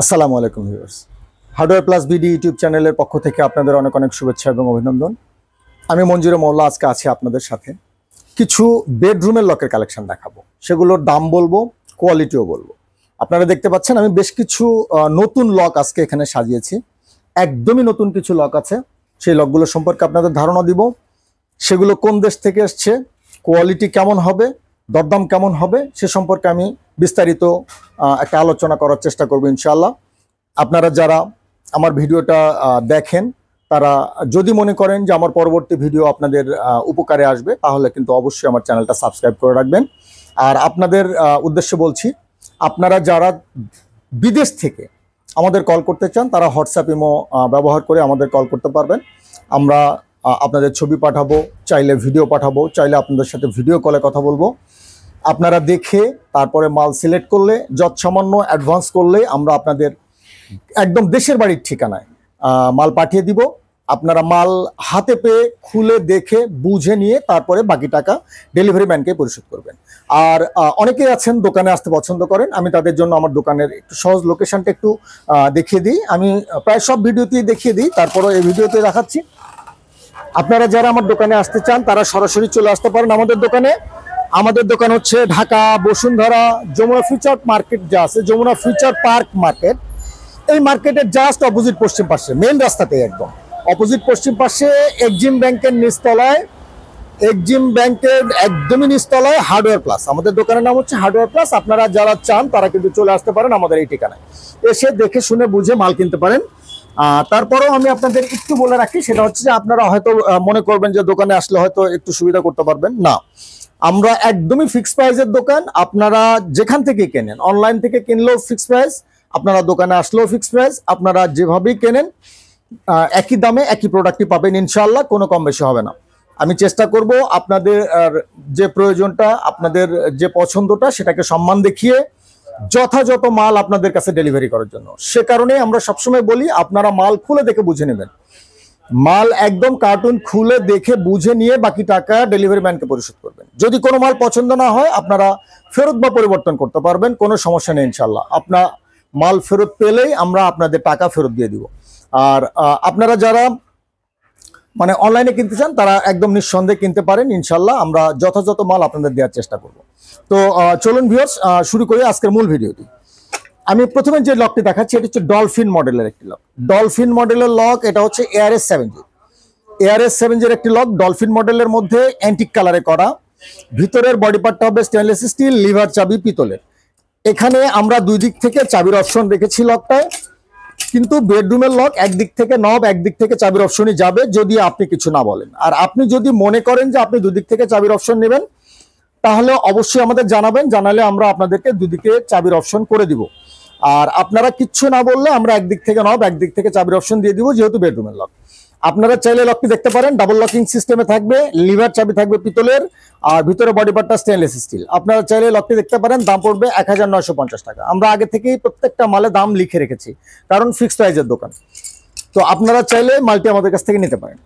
আসসালামু আলাইকুম viewers. Hardware plus BD YouTube চ্যানেলের পক্ষ থেকে আপনাদের অনেক অনেক শুভেচ্ছা এবং অভিনন্দন। আমি মঞ্জুরে মওলা আজকে আছি আপনাদের সাথে। কিছু বেডরুমের লকের কালেকশন দেখাবো, সেগুলোর দাম বলবো, কোয়ালিটিও বলবো। আপনারা দেখতে পাচ্ছেন আমি বেশ কিছু নতুন লক আজকে এখানে সাজিয়েছি। একদমই নতুন কিছু লক আছে, সেই লকগুলো সম্পর্কে আপনাদের ধারণা দিব। সেগুলো কোন দেশ থেকে এসছে, কোয়ালিটি কেমন হবে, দরদাম কেমন হবে, সে সম্পর্কে আমি বিস্তারিত একটা আলোচনা করার চেষ্টা করব ইনশাআল্লাহ। আপনারা যারা আমার ভিডিওটা দেখেন, তারা যদি মনে করেন যে আমার পরবর্তী ভিডিও আপনাদের উপকারে আসবে, তাহলে কিন্তু অবশ্যই আমার চ্যানেলটা সাবস্ক্রাইব করে রাখবেন। আর আপনাদের উদ্দেশ্যে বলছি, আপনারা যারা বিদেশ থেকে আমাদের কল করতে চান, তারা হোয়াটসঅ্যাপ ইমো ব্যবহার করে আমাদের কল করতে পারবেন। আমরা আপনাদের ছবি পাঠাবো, চাইলে ভিডিও পাঠাবো, চাইলে আপনাদের সাথে ভিডিও কলে কথা বলবো। আপনারা দেখে তারপরে মাল সিলেক্ট করলে, যৎসামান্য অ্যাডভান্স করলে আমরা আপনাদের একদম দেশের বাড়ির ঠিকানায় মাল পাঠিয়ে দিব। আপনারা মাল হাতে পেয়ে খুলে দেখে বুঝে নিয়ে তারপরে বাকি টাকা ডেলিভারি ম্যানকে পরিশোধ করবেন। আর অনেকেই আছেন দোকানে আসতে পছন্দ করেন, আমি তাদের জন্য আমার দোকানের একটু সহজ লোকেশনটা একটু দেখিয়ে দিই। আমি প্রায় সব ভিডিওতেই দেখিয়ে দিই, তারপরও এই ভিডিওতে দেখাচ্ছি। আপনারা যারা আমার দোকানে আসতে চান, তারা সরাসরি চলে আসতে পারেন আমাদের দোকানে। আমাদের দোকান হচ্ছে ঢাকা বসুন্ধরা যমুনা ফিউচার মার্কেট, যা আছে যমুনা ফিউচার পার্ক মার্কেট, এই মার্কেটের জাস্ট অপোজিট পশ্চিম পাশে, মেন রাস্তাতে একদম অপোজিট পশ্চিম পাশে এক্সিম ব্যাংকের নিচতলায়, এক্সিম ব্যাংকের একদমই নিচতলায় হার্ডওয়্যার প্লাস। আমাদের দোকানের নাম হচ্ছে হার্ডওয়্যার প্লাস। আপনারা যারা চান তারা কিন্তু চলে আসতে পারেন আমাদের এই ঠিকানায়, এসে দেখে শুনে বুঝে মাল কিনতে পারেন। তারপরেও আমি আপনাদের একটু বলে রাখি, সেটা হচ্ছে যে আপনারা হয়তো মনে করবেন যে দোকানে আসলে হয়তো একটু সুবিধা করতে পারবেন না। আমরা একদমই ফিক্সড প্রাইসের দোকান। আপনারা যেখান থেকে কেনেন, অনলাইন থেকে কিনলেও ফিক্সড প্রাইস, আপনারা দোকানে আসলেও ফিক্সড প্রাইস। আপনারা যেভাবেই কেনেন একই দামে একই প্রোডাক্টই পাবেন ইনশাআল্লাহ, কোনো কম বেশি হবে না। আমি চেষ্টা করব আপনাদের যে প্রয়োজনটা, আপনাদের যে পছন্দটা, সেটাকে সম্মান দেখিয়ে যথাযথ মাল আপনাদের কাছে ডেলিভারি করার জন্য। সে কারণে আমরা সবসময় বলি, আপনারা মাল খুলে দেখে বুঝে নেবেন। মাল একদম কার্টুন খুলে দেখে বুঝে নিয়ে বাকি টাকা ডেলিভারি ম্যানকে পরিশোধ করবেন। যদি কোনো মাল পছন্দ না হয়, আপনারা ফেরত বা পরিবর্তন করতে পারবেন, কোনো সমস্যা নেই ইনশাল্লাহ। আপনার মাল ফেরত পেলেই আমরা আপনাদের টাকা ফেরত দিয়ে দিব। আর আপনারা যারা মানে অনলাইনে কিনতে চান, তারা একদম নিঃসন্দেহে কিনতে পারেন ইনশাল্লাহ। আমরা যথাযথ মাল আপনাদের দেওয়ার চেষ্টা করব। তো চলুন ভিউয়ার্স, শুরু করি আজকের মূল ভিডিওটি। আমি প্রথমে যে লকটি দেখাচ্ছি, এটা হচ্ছে ডলফিন মডেলের একটি লক। ডলফিন মডেলের লক, এটা হচ্ছে ARS-7G। ARS-7G-র একটি লক, ডলফিন মডেলের মধ্যে অ্যান্টিক কালারে করা। ভিতরের বডি পার্টটা হবে স্টেনলেস স্টিল, লিভার চাবি পিতলের। এখানে আমরা দুই দিক থেকে চাবির অপশন রেখেছি লকটায়, কিন্তু বেডরুমের লক একদিক থেকে নব, একদিক থেকে চাবির অপশনই যাবে, যদি আপনি কিছু না বলেন। আর আপনি যদি মনে করেন যে আপনি দুদিক থেকে চাবির অপশন নেবেন, তাহলে অবশ্যই আমাদের জানাবেন। জানালে আমরা আপনাদেরকে দুদিকে চাবির অপশন করে দিব। আর আপনারা কিচ্ছু না বললে আমরা একদিক থেকে নব, একদিক থেকে চাবির অপশন দিয়ে দিব, যেহেতু বেডরুমের লক। আপনারা চাইলে লকটি দেখতে পারেন, ডাবল লকিং সিস্টেমে থাকবে, লিভার চাবি থাকবে পিতলের, আর ভিতরে বডি পার্টটা স্টেনলেস স্টিল। আপনারা চাইলে লকটি দেখতে পারেন। দাম পড়বে 1950 টাকা। আমরা আগে থেকেই প্রত্যেকটা মালে দাম লিখে রেখেছি, কারণ ফিক্সড প্রাইসের দোকান। তো আপনারা চাইলে মালটি আমাদের কাছ থেকে নিতে পারেন।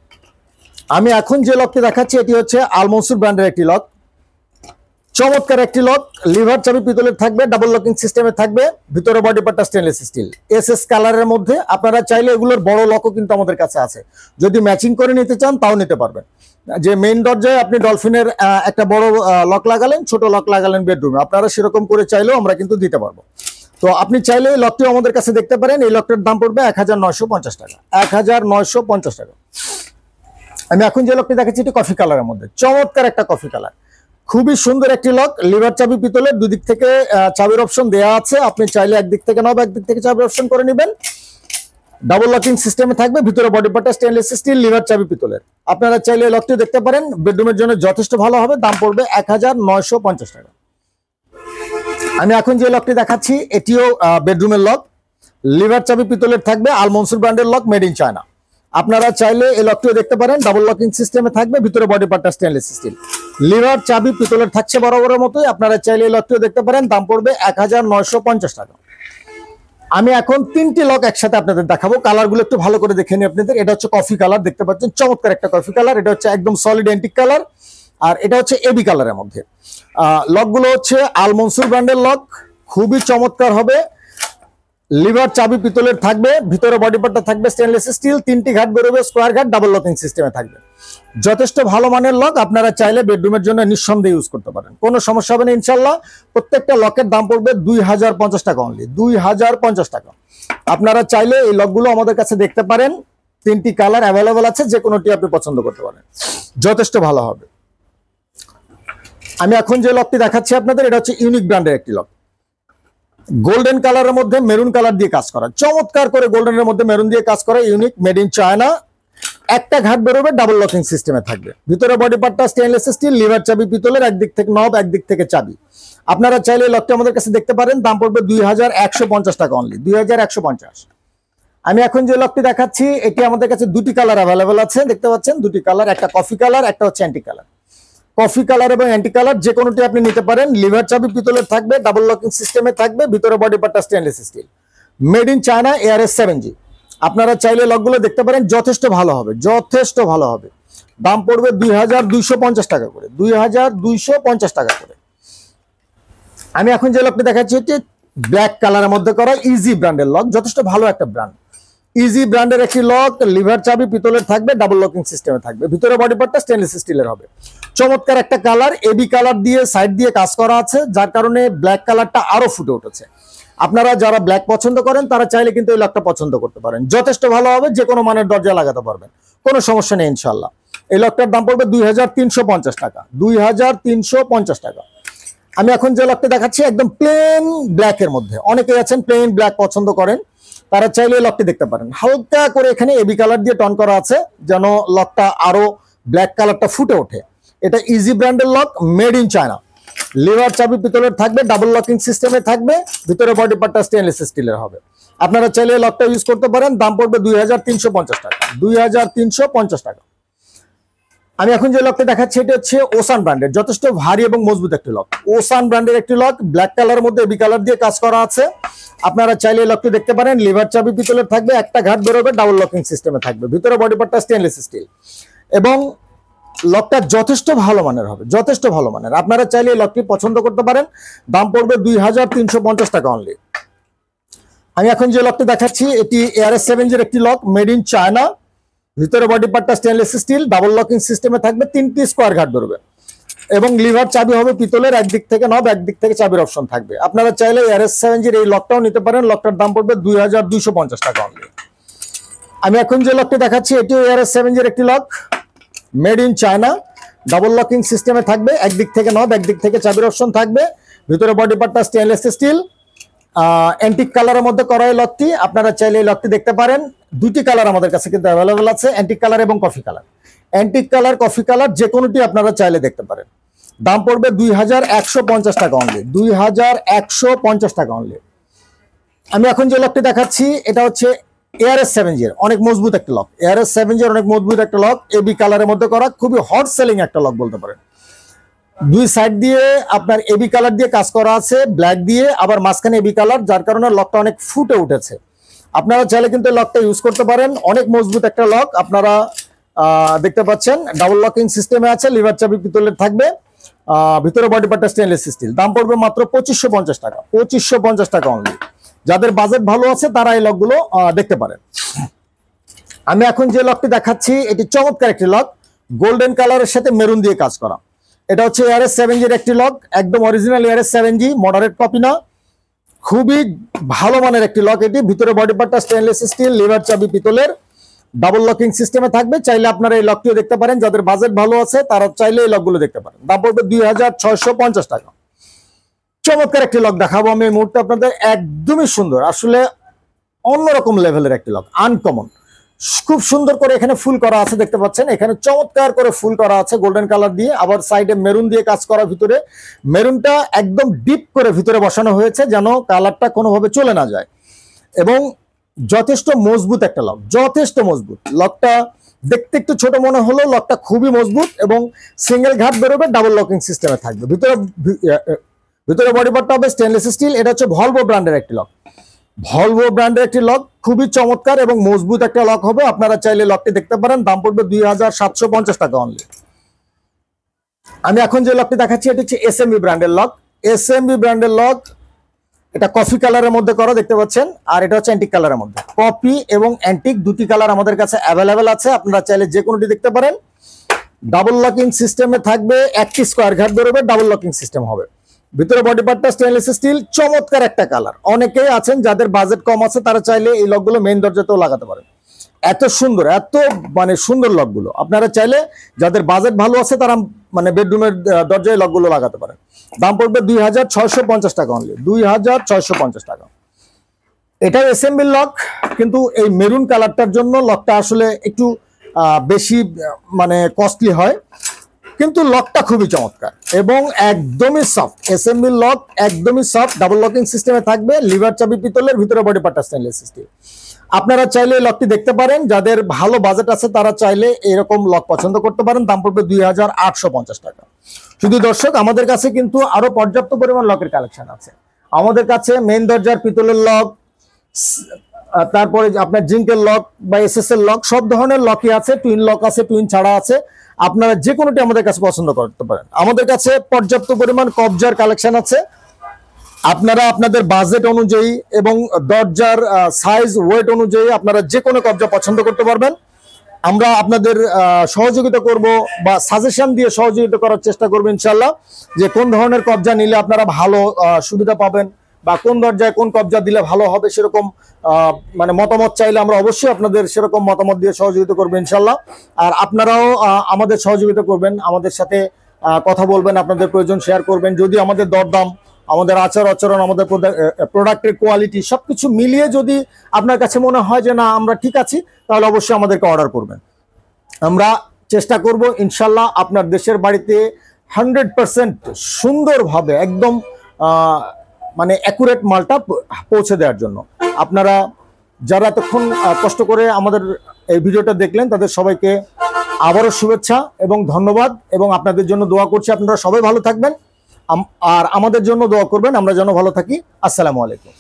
আমি এখন যে লকটি দেখাচ্ছি, এটি হচ্ছে আল মনসুর ব্র্যান্ডের একটি লক। চমৎকার একটি লক, লিভার চাবি পিতলের থাকবে, ডাবল লকিং সিস্টেমে থাকবে, ভিতরে বডি পার্টটা স্টেনলেস স্টিল, SS কালারের মধ্যে। আপনারা চাইলে এগুলোর বড় লকও কিন্তু আমাদের কাছে আছে, যদি ম্যাচিং করে নিতে চান তাও নিতে পারবেন। যে মেইন দরজায় আপনি ডলফিনের একটা বড় লক লাগালেন, ছোট লক লাগালেন বেডরুমে, আপনারা সেরকম করে চাইলেও আমরা কিন্তু দিতে পারবো। তো আপনি চাইলে এই লকটিও আমাদের কাছে দেখতে পারেন। এই লকটার দাম পড়বে 1950 টাকা। 1950 টাকা। আমি এখন যে লকটি দেখাচ্ছি, এটি কফি কালারের মধ্যে, চমৎকার একটা কফি কালার, খুবই সুন্দর একটি লক। লিভার চাবি পিতলের, দুদিক থেকে চাবির অপশন দেওয়া আছে। আপনি চাইলে একদিক থেকে নব, একদিক থেকে চাবির অপশন করে নেবেন। ডাবল লকিং সিস্টেমে থাকবে, ভিতরে বডি পার্টটা স্টেনলেস স্টিল, লিভার চাবি পিতলের। আপনারা চাইলে লকটি দেখতে পারেন, বেডরুমের জন্য যথেষ্ট ভালো হবে। দাম পড়বে 1950 টাকা। আমি এখন যে লকটি দেখাচ্ছি, এটিও বেডরুমের লক, লিভার চাবি পিতলের থাকবে, আল মনসুর ব্র্যান্ডের লক, মেড ইন চায়না। আপনারা চাইলে এই লকটিও দেখতে পারেন, ডাবল লকিং সিস্টেমে থাকবে, ভিতরে বডি পার্টটা স্টেনলেস স্টিল, লিভার চাবি পিতলের থাকছে বরাবরের মতোই। আপনারা চাইলে এই লকটিও দেখতে পারেন। দাম পড়বে 1950 টাকা। আমি এখন তিনটি লক একসাথে আপনাদের দেখাবো। কালারগুলো একটু ভালো করে দেখে নিই আপনাদের। এটা হচ্ছে কফি কালার, দেখতে পাচ্ছেন চমৎকার একটা কফি কালার। এটা হচ্ছে একদম সলিড অ্যান্টিক কালার, আর এটা হচ্ছে এবি কালারের মধ্যে। লকগুলো হচ্ছে আল মনসুর ব্র্যান্ডের লক, খুবই চমৎকার হবে। লিভার চাবি পিতলের থাকবে, ভিতরে বডি পার্টটা থাকবে স্টেনলেস স্টিল, 3টি ঘাট বেরোবে, স্কোয়ার ঘাট, ডাবল লকিং সিস্টেমে থাকবে। যথেষ্ট ভালো মানের লক, আপনারা চাইলে বেডরুমের জন্য নিঃসন্দেহে ইউজ করতে পারেন, কোনো সমস্যা হবে না ইনশাল্লাহ। প্রত্যেকটা লকের দাম পড়বে 2050 টাকা অনলি, 2050 টাকা। আপনারা চাইলে এই লকগুলো আমাদের কাছে দেখতে পারেন, 3টি কালার অ্যাভেলেবেল আছে, যে কোনোটি আপনি পছন্দ করতে পারেন, যথেষ্ট ভালো হবে। আমি এখন যে লকটি দেখাচ্ছি আপনাদের, এটা হচ্ছে ইউনিক ব্র্যান্ডের একটি লক, গোল্ডেন কালারের মধ্যে মেরুন কালার দিয়ে কাজ করা, চমৎকার করে গোল্ডেনের মধ্যে মেরুন দিয়ে কাজ করা, ইউনিক, মেড ইন চায়না। একটা ঘাট বেরোবে, ডাবল লকিং সিস্টেমে থাকবে, ভিতরে বডি পার্টটা স্টেনলেস স্টিল, লিভার চাবি পিতলের, একদিক থেকে নব, একদিক থেকে চাবি। আপনারা চাইলে লকটি আমাদের কাছে দেখতে পারেন, দাম পড়বে 2150 টাকা অনলি, 2150। আমি এখন যে লকটি দেখাচ্ছি, এটি আমাদের কাছে 2টি কালার অ্যাভেলেবেল আছে, দেখতে পাচ্ছেন 2টি কালার, একটা কফি কালার, একটা হচ্ছে অ্যান্টি কালার। কফি কালার এবং অ্যান্টি কালার যে কোনোটি আপনি নিতে পারেন। লিভার চাবি পিতলের থাকবে, ডাবল লকিং সিস্টেমে থাকবে, ভিতরে বডি পার্টটা stainless steel, made in China, ARS 7G। আপনারা চাইলে লকগুলো দেখতে পারেন, যথেষ্ট ভালো হবে, যথেষ্ট ভালো হবে। দাম পড়বে 2250 টাকা করে, 2250 টাকা করে। আমি এখন যে লকটি দেখাচ্ছি, এটি ব্ল্যাক কালারের মধ্যে করা ইজি ব্র্যান্ডের লক, যথেষ্ট ভালো একটা ব্র্যান্ড। ইজি ব্র্যান্ডের একটি লক, লিভার চাবি পিতলের থাকবে, ডাবল লকিং সিস্টেমে থাকবে, ভিতরে বডি পার্টটা স্টেনলেস স্টিলের হবে। চমৎকার একটা কালার, এবি কালার দিয়ে সাইড দিয়ে কাজ করা আছে, যার কারণে ব্ল্যাক কালারটা আরো ফুটে উঠেছে। আপনারা যারা ব্ল্যাক পছন্দ করেন তারা চাইলে কিন্তু এই লকটা পছন্দ করতে পারেন, যথেষ্ট ভালো হবে, যে কোনো মানের দরজা লাগাতে পারবেন, কোনো সমস্যা নেই ইনশাল্লাহ। এই লকটার দাম পড়বে 2350 টাকা, 2350 টাকা। আমি এখন যে লকটা দেখাচ্ছি, একদম প্লেন ব্ল্যাকের মধ্যে, অনেকেই আছেন প্লেন ব্ল্যাক পছন্দ করেন, তারা চাইলে লকটি দেখতে পারেন। হালকা করে এখানে এবি কালার দিয়ে টন করা আছে, যেন লকটা আরো ব্ল্যাক কালারটা ফুটে ওঠে। এটা ইজি ব্র্যান্ডের lock, made in China, liver চাবি পিতলের থাকবে, ডাবল লকিং সিস্টেমে থাকবে, ভিতরে বডি পার্টটা স্টেনলেস স্টিলের হবে। আপনারা চাইলে লকটা ইউজ করতে পারেন, দাম পড়বে 2350 টাকা, 2350 টাকা। আমি এখন যে লকটা দেখাচ্ছি, এটা হচ্ছে ওসান ব্র্যান্ডের, যথেষ্ট ভারী এবং মজবুত একটি লক, ওসান ব্র্যান্ডের একটি লক, ব্ল্যাক কালারের মধ্যে এবি কালার দিয়ে কাজ করা আছে। আপনারা চাইলে এই লকটি দেখতে পারেন, লিভার চাবি পিতলের থাকবে, একটা ঘাট বেরোবে, ডাবল লকিং সিস্টেমে থাকবে, ভিতরে বডি পার্টটা স্টেনলেস স্টিল, এবং লকটা যথেষ্ট ভালো মানের হবে, যথেষ্ট ভালো মানের। আপনারা চাইলে এই লকটি পছন্দ করতে পারেন, দাম পড়বে 2350 টাকা অনলি। আমি এখন যে লকটি দেখাচ্ছি, এটি ARS 7G একটি লক, মেড ইন চায়না, ভিতরে বডি পার্টটা স্টেনলেস স্টিল, ডাবল লকিং সিস্টেমে থাকবে, 3টি স্কোয়ার ঘাট বেরোবে, এবং লিভার চাবি হবে পিতলের, একদিক থেকে নব, একদিক থেকে চাবির অপশন থাকবে। আপনারা চাইলে ARS 7G এই লকটাও নিতে পারেন, লকটার দাম পড়বে 2250 টাকা অনলি। আমি এখন যে লকটি দেখাচ্ছি, এটিও ARS 7G একটি lock, made in China, double locking সিস্টেমে থাকবে, একদিক থেকে নব, একদিক থেকে চাবির অপশন থাকবে, ভিতরে বডি পার্টটা স্টেনলেস স্টিল, অ্যান্টিক কালারের মধ্যে করা এই লকটি। আপনারা চাইলে এই লকটি দেখতে পারেন, 2টি কালার আমাদের কাছে কিন্তু অ্যাভেলেবেল আছে, অ্যান্টিক কালার এবং coffee colour. Antique colour, coffee colour যে কোনোটি আপনারা চাইলে দেখতে পারেন। দাম পড়বে 2150 টাকা অনলি, 2150 টাকা অনলি। আমি এখন যে লকটি দেখাচ্ছি, এটা হচ্ছে ARS 7G অনেক মজবুত একটা লক, ARS 7G অনেক মজবুত একটা লক, এবি কালারের মধ্যে করা, খুবই হট সেলিং একটা লক বলতে পারেন। দুই সাইড দিয়ে আপনার এবি কালার দিয়ে কাজ করা আছে, ব্ল্যাক দিয়ে, আবার মাঝখানে এবি কালার, যার কারণে লকটা অনেক ফুটে উঠেছে। আপনারা চাইলে কিন্তু লকটা ইউজ করতে পারেন, অনেক মজবুত একটা লক। আপনারা দেখতে পাচ্ছেন ডাবল লকিং সিস্টেমে আছে, লিভার চাবি পিতলের থাকবে, ভিতরে বডি পার্টটা স্টেনলেস স্টিল, দাম পড়বে মাত্র 2550 টাকা, 2550 টাকা অনলি। যাদের বাজেট ভালো আছে তারা এই লকগুলো দেখতে পারেন। আমি এখন যে লকটি দেখাচ্ছি, এটি চমৎকার একটি লক, গোল্ডেন কালারের সাথে মেরুন দিয়ে কাজ করা। এটা হচ্ছে ARS 7G একটি লক, একদম original ARS 7G, moderate copy না, খুবই ভালো মানের একটি লক এটি। ভিতরে বডি পার্টটা স্টেনলেস স্টিল, লিভার চাবি পিতলের, ডাবল লকিং সিস্টেমে থাকবে। চাইলে আপনারা এই লকটিও দেখতে পারেন, যাদের বাজেট ভালো আছে তারা চাইলে এই লকগুলো দেখতে পারেন। দাম পড়বে 2650 টাকা। চমৎকার একটি লক দেখাবো আমি এই মুহূর্তে আপনাদের, একদমই সুন্দর, আসলে অন্যরকম লেভেলের একটি লক, আনকমন, খুব সুন্দর করে এখানে ফুল করা আছে, দেখতে পাচ্ছেন এখানে চমৎকার করে ফুল করা আছে গোল্ডেন কালার দিয়ে, আবার সাইডে মেরুন দিয়ে কাজ করা, ভিতরে মেরুনটা একদম ডিপ করে ভিতরে বসানো হয়েছে যেন কালারটা কোনোভাবে চলে না যায়, এবং যথেষ্ট মজবুত একটা লক, যথেষ্ট মজবুত। লকটা দেখতে একটু ছোট মনে হলেও লকটা খুবই মজবুত, এবং সিঙ্গেল ঘাট বেরোবে, ডাবল লকিং সিস্টেমে থাকবে, ভিতরে বডি পার্টটা হবে স্টেনলেস স্টিল। এটা হচ্ছে ভলভো ব্র্যান্ডের একটি লক, ভলভো ব্র্যান্ডের একটি লক, খুবই চমৎকার এবং মজবুত একটা লক হবে। আপনারা চাইলে লকটি দেখতে পারেন, দাম পড়বে 2750 টাকা অনলি। আমি এখন যে লকটি দেখাচ্ছি, এটি হচ্ছে SMB ব্র্যান্ডের লক, SMB ব্র্যান্ডের লক, এটা কফি কালারের মধ্যে করা দেখতে পাচ্ছেন, আর এটা হচ্ছে অ্যান্টিক কালারের মধ্যে। কফি এবং অ্যান্টিক দুটি কালার আমাদের কাছে অ্যাভেলেবেল আছে, আপনারা চাইলে যে কোনোটি দেখতে পারেন। ডাবল লকিং সিস্টেমে থাকবে, একটি স্কোয়ার ঘাট বেরোবে, ডাবল লকিং সিস্টেম হবে। ভিতরে বডি পার্টটা স্টেনলেস স্টিল, চমৎকার একটা কালার। অনেকেই আছেন যাদের বাজেট কম আছে, তারা চাইলে এই লকগুলো মেইন দরজাতেও লাগাতে পারেন। এত সুন্দর, এত মানে সুন্দর লকগুলো, আপনারা চাইলে যাদের বাজেট ভালো আছে তারা মানে বেডরুমের দরজায় লকগুলো লাগাতে পারেন। দাম পড়বে 2650 টাকা অনলি, 2650 টাকা। এটা এসএমবি লক, কিন্তু এই মেরুন কালারটার জন্য লকটা আসলে একটু বেশি মানে কস্টলি হয়, কিন্তু লকটা খুবই চমৎকার এবং একদমই সফট। এসএমবি লক একদমই সফট, ডাবল লকিং সিস্টেমে থাকবে, লিভার চাবি পিতলের, ভিতরে বডি পার্টটা স্টেনলেস স্টিল। আপনারা চাইলে লকটি দেখতে পারেন, যাদের ভালো বাজেট আছে তারা চাইলে এরকম লক পছন্দ করতে পারেন। দাম পড়বে 2850 টাকা। শুধু দর্শক, আমাদের কাছে কিন্তু আরো পর্যাপ্ত পরিমাণ লকের কালেকশন আছে। আমাদের কাছে মেইন দরজার পিতলের লক, তারপরে আপনার জিঙ্কের লক বা এসএস এর লক, সব ধরনের লকই আছে। টুইন লক আছে, টুইন ছাড়া আছে, আপনারা যে কোনোটি আমাদের কাছে পছন্দ করতে পারেন। আমাদের কাছে পর্যাপ্ত পরিমাণ কবজার কালেকশন আছে, আপনারা আপনাদের বাজেট অনুযায়ী এবং দরজার সাইজ ওয়েট অনুযায়ী আপনারা যে কোনো কবজা পছন্দ করতে পারবেন। আমরা আপনাদের সহযোগিতা করব বা সাজেশন দিয়ে সহযোগিতা করার চেষ্টা করব ইনশাল্লাহ, যে কোন ধরনের কবজা নিলে আপনারা ভালো সুবিধা পাবেন বা কোন দরজায় কোন কবজা দিলে ভালো হবে, সেরকম মানে মতামত চাইলে আমরা অবশ্যই আপনাদের সেরকম মতামত দিয়ে সহযোগিতা করবো ইনশাল্লাহ। আর আপনারাও আমাদের সহযোগিতা করবেন, আমাদের সাথে কথা বলবেন, আপনাদের প্রয়োজন শেয়ার করবেন। যদি আমাদের দরদাম, আমাদের আচার আচরণ, আমাদের প্রোডাক্টের কোয়ালিটি সবকিছু মিলিয়ে যদি আপনার কাছে মনে হয় যে না আমরা ঠিক আছি, তাহলে অবশ্যই আমাদেরকে অর্ডার করবেন। আমরা চেষ্টা করব ইনশাল্লাহ আপনার দেশের বাড়িতে 100% সুন্দরভাবে একদম মানে অ্যাকুরেট মালটা পৌঁছে দেওয়ার জন্য। আপনারা যারা এতক্ষণ কষ্ট করে আমাদের এই ভিডিওটা দেখলেন, তাদের সবাইকে আবারও শুভেচ্ছা এবং ধন্যবাদ, এবং আপনাদের জন্য দোয়া করছি আপনারা সবাই ভালো থাকবেন আর আমাদের জন্য দোয়া করবেন আমরা যেন ভালো থাকি। আসসালামু আলাইকুম।